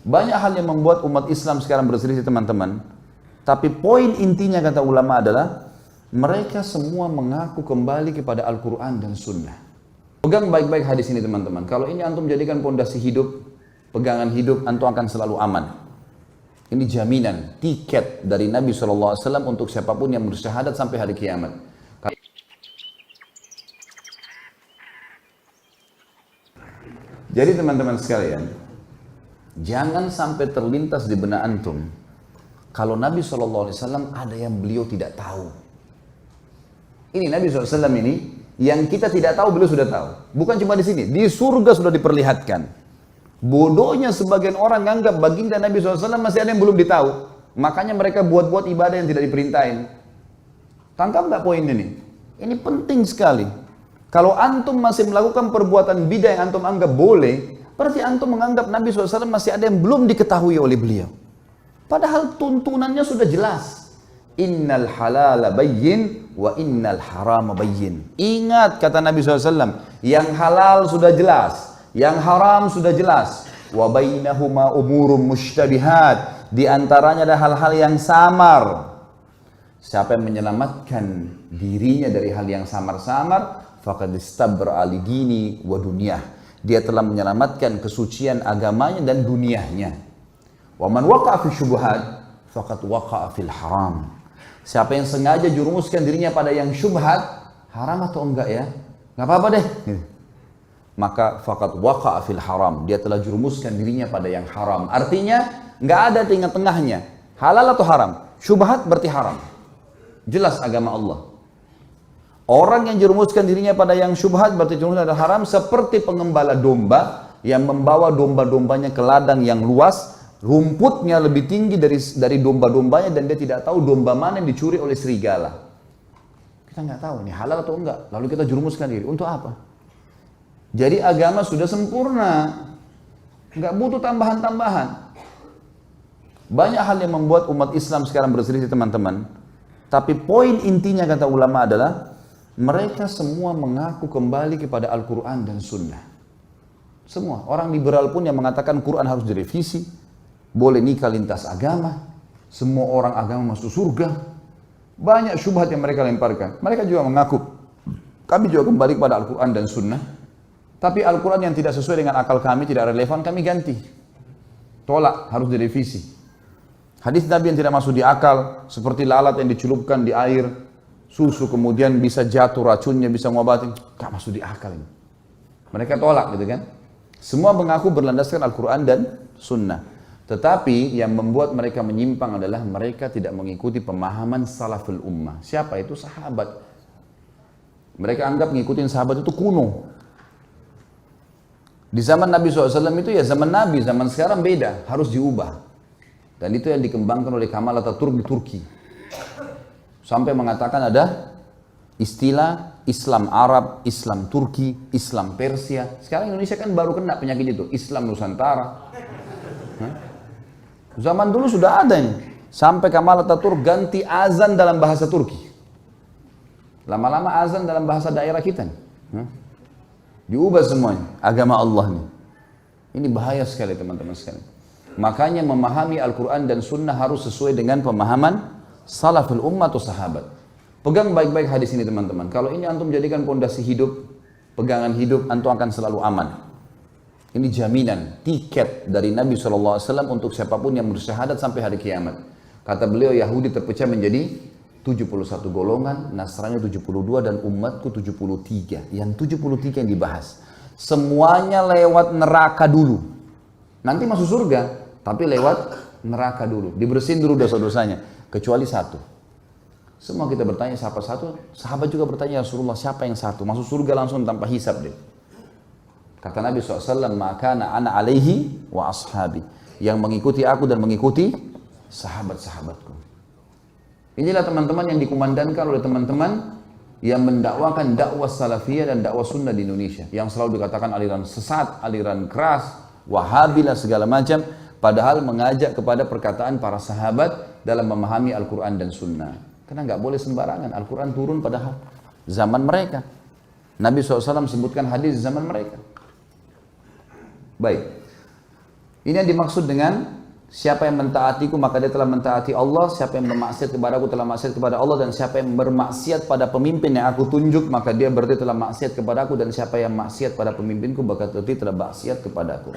Banyak hal yang membuat umat Islam sekarang berselisih teman-teman. Tapi poin intinya kata ulama adalah mereka semua mengaku kembali kepada Al-Quran dan Sunnah. Pegang baik-baik hadis ini teman-teman. Kalau ini antum jadikan pondasi hidup, pegangan hidup, antum akan selalu aman. Ini jaminan, tiket dari Nabi SAW untuk siapapun yang bersyahadat sampai hari kiamat. Jadi teman-teman sekalian, jangan sampai terlintas di benak antum kalau Nabi SAW ada yang beliau tidak tahu. Ini Nabi SAW ini yang kita tidak tahu beliau sudah tahu. Bukan cuma di sini, di surga sudah diperlihatkan. Bodohnya sebagian orang menganggap baginda Nabi SAW masih ada yang belum ditahu. Makanya mereka buat-buat ibadah yang tidak diperintahin. Tangkap nggak poin ini? Ini penting sekali. Kalau antum masih melakukan perbuatan bidah yang antum anggap boleh, berarti antum menganggap Nabi SAW masih ada yang belum diketahui oleh beliau. Padahal tuntunannya sudah jelas. Innal halala bayyin wa innal harama bayyin. Ingat kata Nabi SAW, yang halal sudah jelas, yang haram sudah jelas. Wa bainahuma umurum mushtabihat. Di antaranya ada hal-hal yang samar. Siapa yang menyelamatkan dirinya dari hal yang samar-samar, faqad istabra li dini wa dunyah. Dia telah menyelamatkan kesucian agamanya dan dunianya. Wa man waqa'a fi syubhat faqad waqa'a fil haram. Siapa yang sengaja jurumuskan dirinya pada yang syubhat, haram atau enggak ya? Enggak apa-apa deh. Maka faqad waqa'a fil haram. Dia telah jurumuskan dirinya pada yang haram. Artinya enggak ada tengah-tengahnya. Halal atau haram? Syubhat berarti haram. Jelas agama Allah. Orang yang jerumuskan dirinya pada yang syubhat berarti jerumuskan pada haram, seperti pengembala domba yang membawa domba-dombanya ke ladang yang luas, rumputnya lebih tinggi dari domba-dombanya dan dia tidak tahu domba mana yang dicuri oleh serigala. Kita nggak tahu ini halal atau enggak. Lalu kita jerumuskan diri untuk apa? Jadi agama sudah sempurna, nggak butuh tambahan-tambahan. Banyak hal yang membuat umat Islam sekarang berselisih teman-teman. Tapi poin intinya kata ulama adalah mereka semua mengaku kembali kepada Al-Quran dan Sunnah. Semua. Orang liberal pun yang mengatakan Quran harus direvisi, boleh nikah lintas agama, semua orang agama masuk surga. Banyak syubhat yang mereka lemparkan. Mereka juga mengaku, kami juga kembali kepada Al-Quran dan Sunnah. Tapi Al-Quran yang tidak sesuai dengan akal kami, tidak relevan, kami ganti. Tolak, harus direvisi. Hadis Nabi yang tidak masuk di akal, seperti lalat yang dicelupkan di air, susu kemudian bisa jatuh racunnya, bisa ngobatin, gak masuk di akal ini. Mereka tolak gitu kan. Semua mengaku berlandaskan Al-Quran dan Sunnah. Tetapi yang membuat mereka menyimpang adalah mereka tidak mengikuti pemahaman salaful ummah. Siapa itu? Sahabat. Mereka anggap ngikutin sahabat itu kuno. Di zaman Nabi SAW itu ya zaman Nabi, zaman sekarang beda, harus diubah. Dan itu yang dikembangkan oleh Kamal Atatürk di Turki. Sampai mengatakan ada istilah Islam Arab, Islam Turki, Islam Persia. Sekarang Indonesia kan baru kena penyakit itu, Islam Nusantara. Zaman dulu sudah ada ini. Sampai Kamal Atatürk ganti azan dalam bahasa Turki. Lama-lama azan dalam bahasa daerah kita. Diubah semuanya, agama Allah nih. Ini bahaya sekali teman-teman sekalian. Makanya memahami Al-Quran dan Sunnah harus sesuai dengan pemahaman salaful ummah atau sahabat. Pegang baik-baik hadis ini teman-teman. Kalau ini antum jadikan pondasi hidup, pegangan hidup, antum akan selalu aman. Ini jaminan, tiket dari Nabi SAW untuk siapapun yang bersyahadat sampai hari kiamat. Kata beliau, Yahudi terpecah menjadi 71 golongan, Nasrani 72 dan umatku 73. Yang 73 yang dibahas. Semuanya lewat neraka dulu. Nanti masuk surga, tapi lewat neraka dulu. Dibersihin dulu dosa-dosanya. Kecuali satu. Semua kita bertanya siapa satu. Sahabat juga bertanya, ya Rasulullah siapa yang satu? Masuk surga langsung tanpa hisab deh. Kata Nabi SAW, makana ana alaihi wa ashabi. Yang mengikuti aku dan mengikuti sahabat-sahabatku. Inilah teman-teman yang dikumandangkan oleh teman-teman yang mendakwakan dakwah salafiyah dan dakwah sunnah di Indonesia. Yang selalu dikatakan aliran sesat, aliran keras, Wahabilah segala macam, padahal mengajak kepada perkataan para sahabat dalam memahami Al-Quran dan Sunnah. Karena nggak boleh sembarangan, Al-Quran turun pada zaman mereka. Nabi SAW sebutkan hadis zaman mereka. Baik. Ini yang dimaksud dengan siapa yang mentaatiku maka dia telah mentaati Allah, siapa yang bermaksiat kepada aku telah maksiat kepada Allah, dan siapa yang bermaksiat pada pemimpin yang aku tunjuk maka dia berarti telah maksiat kepada aku, dan siapa yang maksiat pada pemimpinku maka berarti telah maksiat kepada aku.